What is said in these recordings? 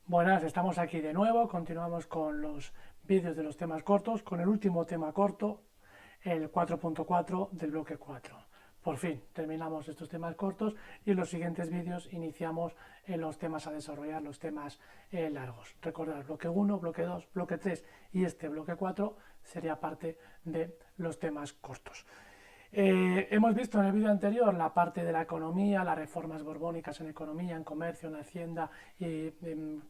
Buenas, estamos aquí de nuevo, continuamos con los vídeos de los temas cortos, con el último tema corto, el 4.4 del bloque 4. Por fin terminamos estos temas cortos y en los siguientes vídeos iniciamos en los temas a desarrollar, los temas largos. Recordad, bloque 1, bloque 2, bloque 3 y este bloque 4 sería parte de los temas cortos. Hemos visto en el vídeo anterior la parte de la economía, las reformas borbónicas en economía, en comercio, en hacienda y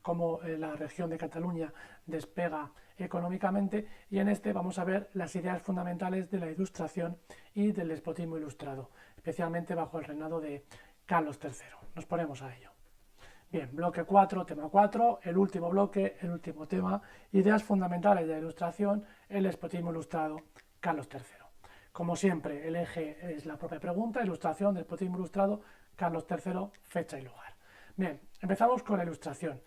cómo la región de Cataluña despega económicamente, y en este vamos a ver las ideas fundamentales de la Ilustración y del despotismo ilustrado, especialmente bajo el reinado de Carlos III. Nos ponemos a ello. Bien, bloque 4, tema 4, el último bloque, el último tema, ideas fundamentales de la Ilustración, el despotismo ilustrado, Carlos III. Como siempre, el eje es la propia pregunta, ilustración, despotismo ilustrado, Carlos III, fecha y lugar. Bien, empezamos con la ilustración.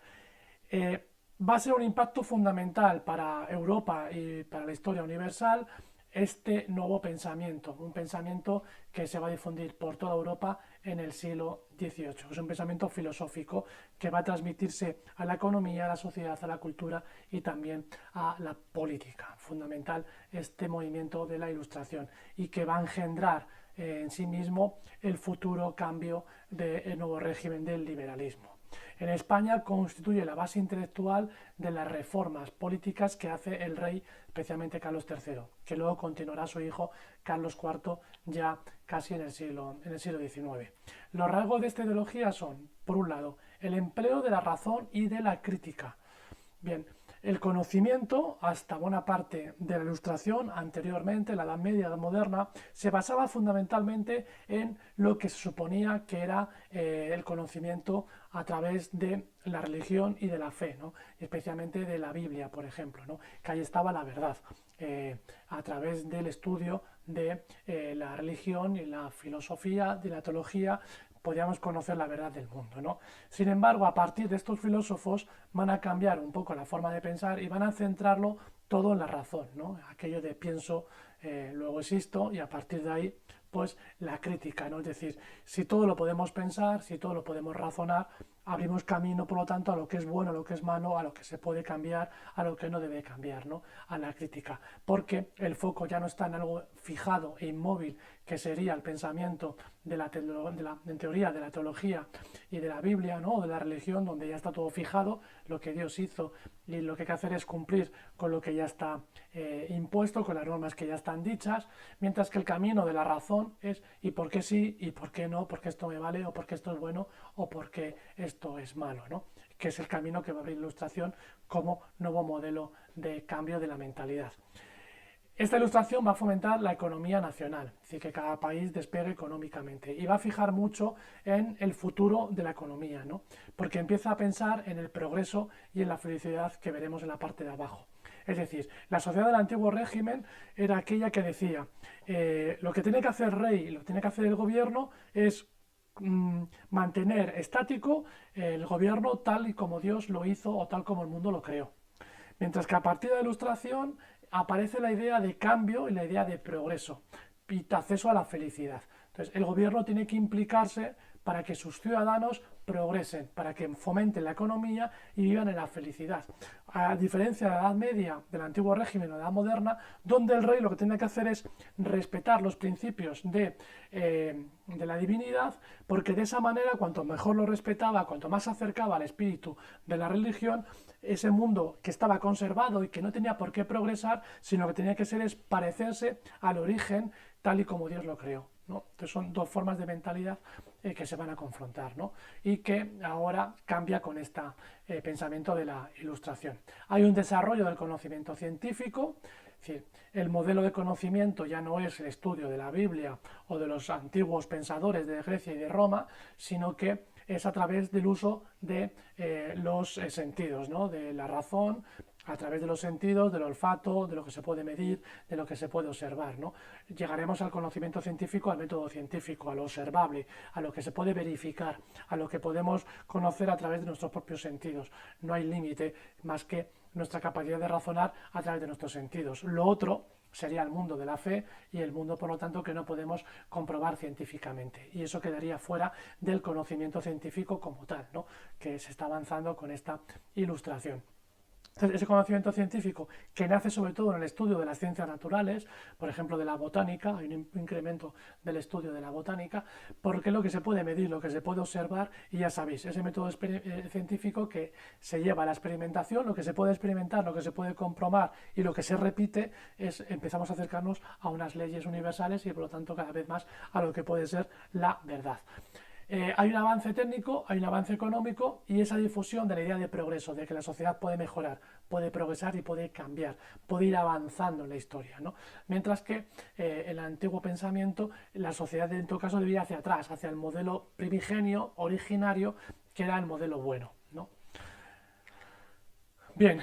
Va a ser un impacto fundamental para Europa y para la historia universal este nuevo pensamiento, un pensamiento que se va a difundir por toda Europa en el siglo XVIII. Es un pensamiento filosófico que va a transmitirse a la economía, a la sociedad, a la cultura y también a la política. Fundamental este movimiento de la Ilustración y que va a engendrar en sí mismo el futuro cambio del nuevo régimen del liberalismo. En España constituye la base intelectual de las reformas políticas que hace el rey, especialmente Carlos III, que luego continuará su hijo Carlos IV ya casi en el siglo XIX. Los rasgos de esta ideología son, por un lado, el empleo de la razón y de la crítica. Bien, el conocimiento, hasta buena parte de la Ilustración, anteriormente, la Edad Media, la Edad Moderna, se basaba fundamentalmente en lo que se suponía que era el conocimiento a través de la religión y de la fe, ¿no? Especialmente de la Biblia, por ejemplo, ¿no? Que ahí estaba la verdad, a través del estudio de la religión y la filosofía, de la teología, podíamos conocer la verdad del mundo, ¿no? Sin embargo, a partir de estos filósofos van a cambiar un poco la forma de pensar y van a centrarlo todo en la razón, ¿no? Aquello de pienso, luego existo, y a partir de ahí, pues la crítica, ¿no? Es decir, si todo lo podemos pensar, si todo lo podemos razonar, abrimos camino, por lo tanto, a lo que es bueno, a lo que es malo, a lo que se puede cambiar, a lo que no debe cambiar, ¿no? A la crítica, porque el foco ya no está en algo fijado e inmóvil, que sería el pensamiento en teoría de la teología y de la Biblia, ¿no? O de la religión, donde ya está todo fijado, lo que Dios hizo, y lo que hay que hacer es cumplir con lo que ya está impuesto, con las normas que ya están dichas, mientras que el camino de la razón es y por qué sí y por qué no, porque esto me vale o porque esto es bueno o porque esto es malo, ¿no? Que es el camino que va a abrir la Ilustración como nuevo modelo de cambio de la mentalidad. Esta ilustración va a fomentar la economía nacional, es decir, que cada país despegue económicamente, y va a fijar mucho en el futuro de la economía, ¿no? Porque empieza a pensar en el progreso y en la felicidad que veremos en la parte de abajo. Es decir, la sociedad del antiguo régimen era aquella que decía, lo que tiene que hacer el rey y lo que tiene que hacer el gobierno es mantener estático el gobierno tal y como Dios lo hizo o tal como el mundo lo creó. Mientras que a partir de la Ilustración aparece la idea de cambio y la idea de progreso y acceso a la felicidad. Entonces, el gobierno tiene que implicarse para que sus ciudadanos progresen, para que fomenten la economía y vivan en la felicidad. A diferencia de la Edad Media, del antiguo régimen o de la Edad Moderna, donde el rey lo que tiene que hacer es respetar los principios de la divinidad, porque de esa manera, cuanto mejor lo respetaba, cuanto más se acercaba al espíritu de la religión, ese mundo que estaba conservado y que no tenía por qué progresar, sino que tenía que ser es parecerse al origen tal y como Dios lo creó, ¿no? Entonces son dos formas de mentalidad que se van a confrontar, ¿no? Y que ahora cambia con este pensamiento de la Ilustración. Hay un desarrollo del conocimiento científico, es decir, el modelo de conocimiento ya no es el estudio de la Biblia o de los antiguos pensadores de Grecia y de Roma, sino que es a través del uso de los sentidos, ¿no? De la razón, a través de los sentidos, del olfato, de lo que se puede medir, de lo que se puede observar, ¿no? Llegaremos al conocimiento científico, al método científico, a lo observable, a lo que se puede verificar, a lo que podemos conocer a través de nuestros propios sentidos. No hay límite más que nuestra capacidad de razonar a través de nuestros sentidos. Lo otro sería el mundo de la fe y el mundo, por lo tanto, que no podemos comprobar científicamente. Y eso quedaría fuera del conocimiento científico como tal, ¿no? Que se está avanzando con esta ilustración. Entonces, ese conocimiento científico que nace sobre todo en el estudio de las ciencias naturales, por ejemplo de la botánica, hay un incremento del estudio de la botánica, porque es lo que se puede medir, lo que se puede observar, y ya sabéis, ese método científico que se lleva a la experimentación, lo que se puede experimentar, lo que se puede comprobar y lo que se repite, empezamos a acercarnos a unas leyes universales y por lo tanto cada vez más a lo que puede ser la verdad. Hay un avance técnico, hay un avance económico y esa difusión de la idea de progreso, de que la sociedad puede mejorar, puede progresar y puede cambiar, puede ir avanzando en la historia, ¿no? Mientras que el antiguo pensamiento, la sociedad en todo caso debía hacia atrás, hacia el modelo primigenio, originario, que era el modelo bueno, ¿no? Bien,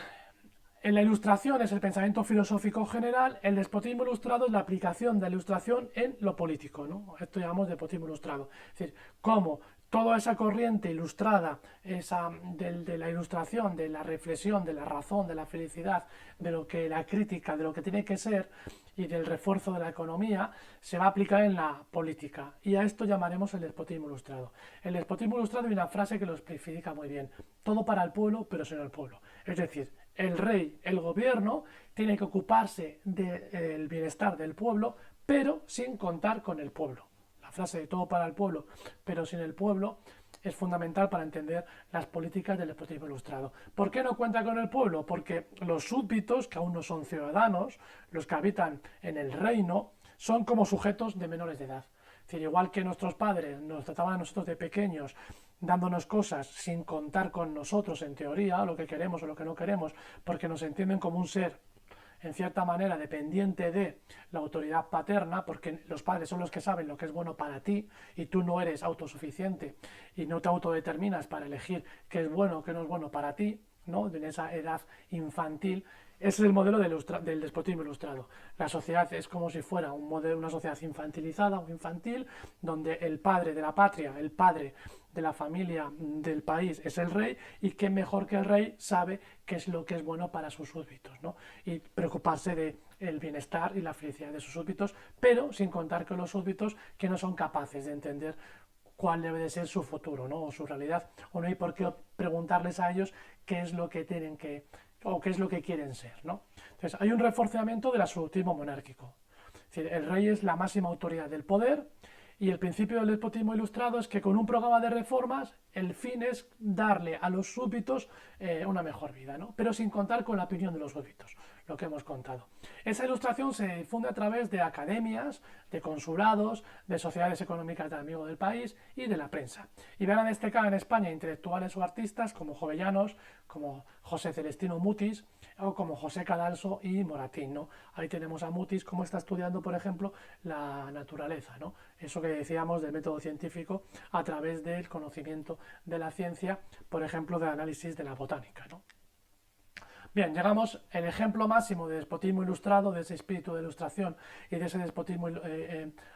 en la ilustración es el pensamiento filosófico general, el despotismo ilustrado es la aplicación de la ilustración en lo político, ¿no? Esto llamamos despotismo ilustrado. Es decir, cómo toda esa corriente ilustrada, de la ilustración, de la reflexión, de la razón, de la felicidad, de lo que la crítica, de lo que tiene que ser y del refuerzo de la economía, se va a aplicar en la política. Y a esto llamaremos el despotismo ilustrado. El despotismo ilustrado hay una frase que lo especifica muy bien. Todo para el pueblo, pero sin el pueblo. Es decir, el rey, el gobierno, tiene que ocuparse del bienestar del pueblo, pero sin contar con el pueblo. La frase de todo para el pueblo, pero sin el pueblo, es fundamental para entender las políticas del despotismo ilustrado. ¿Por qué no cuenta con el pueblo? Porque los súbditos, que aún no son ciudadanos, los que habitan en el reino, son como sujetos de menores de edad. Es decir, igual que nuestros padres nos trataban a nosotros de pequeños, dándonos cosas sin contar con nosotros en teoría, lo que queremos o lo que no queremos, porque nos entienden como un ser en cierta manera dependiente de la autoridad paterna, porque los padres son los que saben lo que es bueno para ti y tú no eres autosuficiente y no te autodeterminas para elegir qué es bueno o qué no es bueno para ti, ¿no? En esa edad infantil. Ese es el modelo del despotismo ilustrado. La sociedad es como si fuera un modelo, una sociedad infantilizada o infantil, donde el padre de la patria, el padre de la familia del país es el rey, y que mejor que el rey sabe qué es lo que es bueno para sus súbditos, ¿no? Y preocuparse del bienestar y la felicidad de sus súbditos, pero sin contar con los súbditos que no son capaces de entender cuál debe de ser su futuro, ¿no? O su realidad, o no hay por qué preguntarles a ellos qué es lo que tienen que o qué es lo que quieren ser, ¿no? Entonces, hay un reforzamiento del absolutismo monárquico. Es decir, el rey es la máxima autoridad del poder y el principio del despotismo ilustrado es que con un programa de reformas el fin es darle a los súbditos una mejor vida, ¿no? Pero sin contar con la opinión de los súbditos, lo que hemos contado. Esa ilustración se difunde a través de academias, de consulados, de sociedades económicas de amigos del país y de la prensa. Y van a destacar en España intelectuales o artistas como Jovellanos, como José Celestino Mutis o como José Cadalso y Moratín, ¿no? Ahí tenemos a Mutis como está estudiando, por ejemplo, la naturaleza, ¿no? Eso que decíamos del método científico a través del conocimiento de la ciencia, por ejemplo, del análisis de la botánica, ¿no? Bien, llegamos al ejemplo máximo de despotismo ilustrado, de ese espíritu de ilustración y de ese despotismo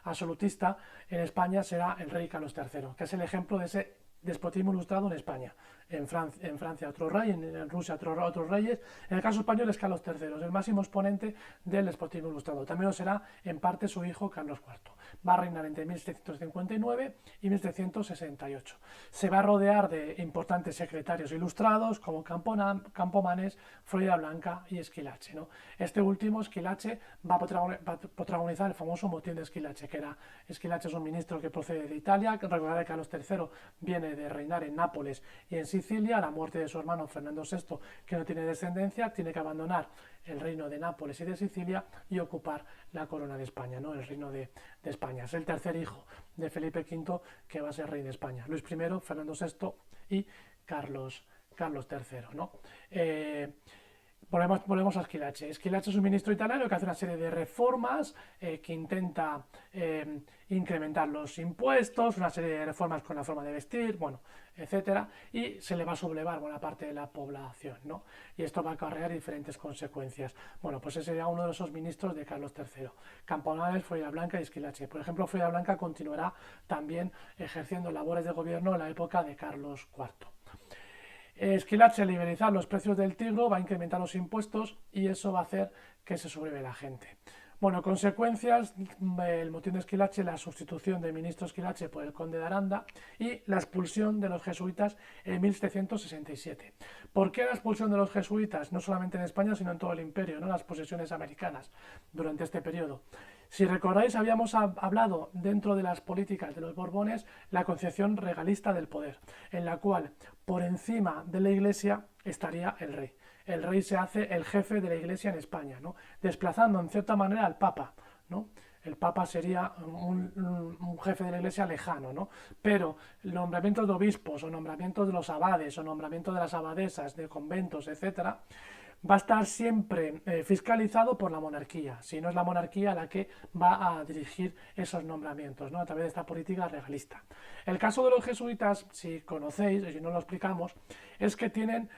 absolutista en España será el rey Carlos III, que es el ejemplo de ese despotismo ilustrado en España. En Francia otro rey, en Rusia otros reyes. En el caso español es Carlos III, es el máximo exponente del despotismo ilustrado. También lo será en parte su hijo Carlos IV. Va a reinar entre 1759 y 1768. Se va a rodear de importantes secretarios ilustrados como Campomanes, Florida Blanca y Esquilache, ¿no? Este último, Esquilache, va a protagonizar el famoso motín de Esquilache, que era Esquilache es un ministro que procede de Italia. Recordad que Carlos III viene de reinar en Nápoles y en Sicilia. A la muerte de su hermano Fernando VI, que no tiene descendencia, tiene que abandonar el reino de Nápoles y de Sicilia y ocupar la corona de España, ¿no? El reino de España. Es el tercer hijo de Felipe V que va a ser rey de España. Luis I, Fernando VI y Carlos III, ¿no? Volvemos a Esquilache. Esquilache es un ministro italiano que hace una serie de reformas, que intenta incrementar los impuestos, una serie de reformas con la forma de vestir, bueno, etcétera, y se le va a sublevar buena parte de la población, ¿no? Y esto va a acarrear diferentes consecuencias. Bueno, pues ese sería uno de esos ministros de Carlos III. Campomanes, Florida Blanca y Esquilache. Por ejemplo, Florida Blanca continuará también ejerciendo labores de gobierno en la época de Carlos IV. Esquilache, al liberalizar los precios del trigo, va a incrementar los impuestos y eso va a hacer que se subleve la gente. Bueno, consecuencias, el motín de Esquilache, la sustitución del ministro Esquilache por el conde de Aranda y la expulsión de los jesuitas en 1767. ¿Por qué la expulsión de los jesuitas? No solamente en España, sino en todo el imperio, ¿no? Las posesiones americanas durante este periodo. Si recordáis, habíamos hablado dentro de las políticas de los Borbones la concepción regalista del poder, en la cual por encima de la Iglesia estaría el rey. El rey se hace el jefe de la Iglesia en España, ¿no? Desplazando en cierta manera al Papa, ¿no? El Papa sería un jefe de la Iglesia lejano, ¿no? Pero nombramientos de obispos o nombramientos de los abades o nombramientos de las abadesas, de conventos, etcétera, va a estar siempre fiscalizado por la monarquía, si no es la monarquía la que va a dirigir esos nombramientos, ¿no? A través de esta política regalista. El caso de los jesuitas, si conocéis, y si no lo explicamos, es que tienen,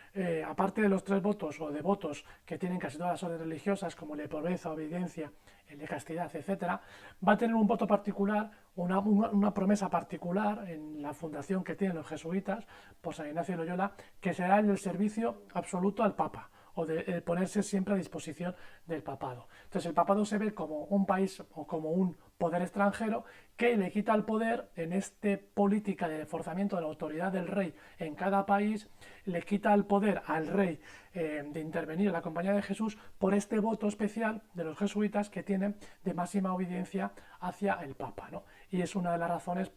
aparte de los 3 votos o devotos que tienen casi todas las órdenes religiosas, como el de pobreza, obediencia, el de castidad, etcétera, va a tener un voto particular, una promesa particular en la fundación que tienen los jesuitas por San Ignacio de Loyola, que será el del servicio absoluto al Papa, o de ponerse siempre a disposición del papado. Entonces el papado se ve como un país o como un poder extranjero que le quita el poder en esta política de reforzamiento de la autoridad del rey en cada país, le quita el poder al rey de intervenir en la compañía de Jesús por este voto especial de los jesuitas que tienen de máxima obediencia hacia el Papa, ¿no? Y es una de las razones,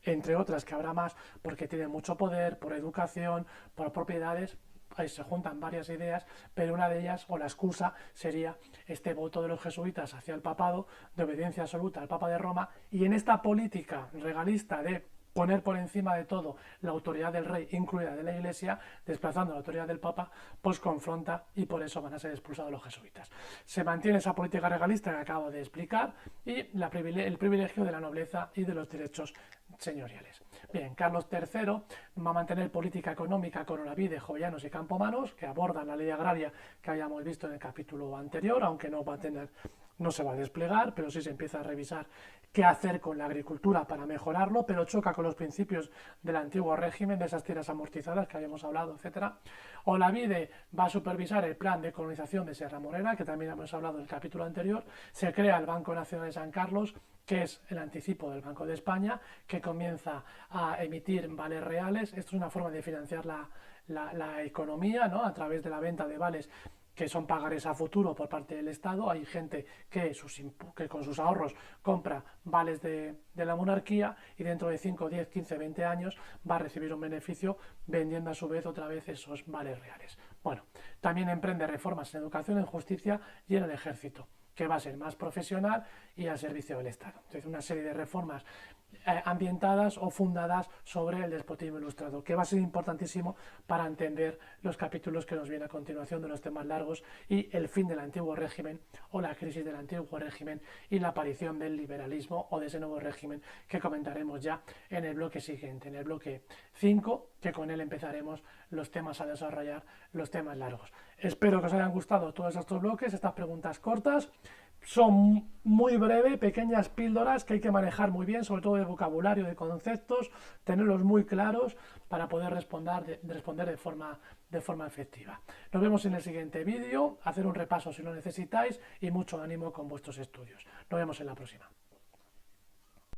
entre otras que habrá más, porque tienen mucho poder, por educación, por propiedades. Ahí se juntan varias ideas, pero una de ellas, o la excusa, sería este voto de los jesuitas hacia el papado, de obediencia absoluta al Papa de Roma, y en esta política regalista de poner por encima de todo la autoridad del rey, incluida de la Iglesia, desplazando la autoridad del Papa, pues confronta y por eso van a ser expulsados los jesuitas. Se mantiene esa política regalista que acabo de explicar y el privilegio de la nobleza y de los derechos señoriales. Bien, Carlos III va a mantener política económica con Olavide, Jovellanos y Campomanos, que abordan la ley agraria que habíamos visto en el capítulo anterior, aunque no se va a desplegar, pero sí se empieza a revisar qué hacer con la agricultura para mejorarlo, pero choca con los principios del antiguo régimen, de esas tierras amortizadas que habíamos hablado, etcétera. Olavide va a supervisar el plan de colonización de Sierra Morena, que también hemos hablado en el capítulo anterior. Se crea el Banco Nacional de San Carlos, que es el anticipo del Banco de España, que comienza a emitir vales reales. Esto es una forma de financiar la economía, ¿no? A través de la venta de vales que son pagares a futuro por parte del Estado. Hay gente que con sus ahorros compra vales de la monarquía y dentro de 5, 10, 15, 20 años va a recibir un beneficio vendiendo a su vez otra vez esos vales reales. Bueno, también emprende reformas en educación, en justicia y en el ejército, que va a ser más profesional y al servicio del Estado. Entonces, una serie de reformas ambientadas o fundadas sobre el despotismo ilustrado, que va a ser importantísimo para entender los capítulos que nos vienen a continuación de los temas largos y el fin del antiguo régimen o la crisis del antiguo régimen y la aparición del liberalismo o de ese nuevo régimen que comentaremos ya en el bloque siguiente, en el bloque 5, que con él empezaremos los temas a desarrollar, los temas largos. Espero que os hayan gustado todos estos bloques, estas preguntas cortas. Son muy breves, pequeñas píldoras que hay que manejar muy bien, sobre todo de vocabulario, de conceptos, tenerlos muy claros para poder responder de forma efectiva. Nos vemos en el siguiente vídeo, hacer un repaso si lo necesitáis y mucho ánimo con vuestros estudios. Nos vemos en la próxima.